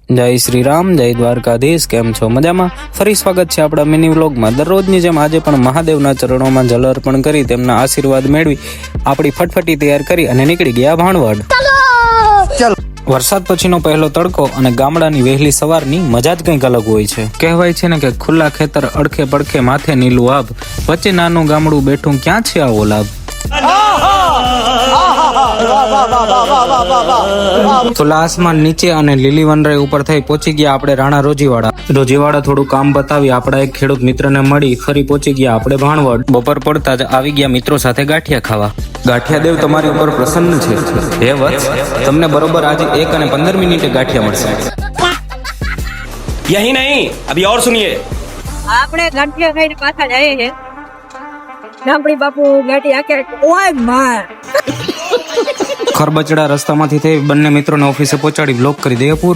જય શ્રી રામ, જય દ્વારકાધીશ. કેમ છો? મજામાં? ફરી સ્વાગત છે આપણા મિની વ્લોગમાં. દરરોજની જેમ આજે પણ મહાદેવના ચરણોમાં જલ અર્પણ કરી તેમના આશીર્વાદ મેળવી આપણી ફટફટી તૈયાર કરી અને નીકળી ગયા ભાણવડ. વરસાદ પછીનો પહેલો તડકો અને ગામડાની વહેલી સવારની મજા જ કંઈક અલગ હોય છે. કહેવાય છે ને કે ખુલ્લા ખેતર અડખે પડખે માથે નીલું આભ, વચ્ચે નાનું ગામડું બેઠું ક્યાં છે આવો લાભ. ખુલ્લા આસમાન નીચે અને લીલી વનરાઈ ઉપર થઈ પહોંચી ગયા આપણે રાણા રોજીવાડા થોડું કામ બતાવી આપણા એક ખેડૂત મિત્રને મળી ફરી પહોંચી ગયા આપણે ભાણવડ. બપોર પડતા જ આવી ગયા મિત્રો સાથે ગાંઠિયા ખાવા. ગાંઠિયા દેવ તમારી ઉપર પ્રસન્ન છે. હે વત્સ, તમને બરોબર આજે 1 અને 15 મિનિટે ગાંઠિયા મળશે. यही नहीं, अभी और सुनिए. આપણે ગાંઠિયા ખાઈને પાછા જઈએ છે. ગામડી બાપુ ગાંઠિયા કે ઓય માર ખરબચડા રસ્તામાંથી થઈ બંને મિત્રોને ઓફિસે પહોંચાડી બ્લોક કરી દે પૂરો.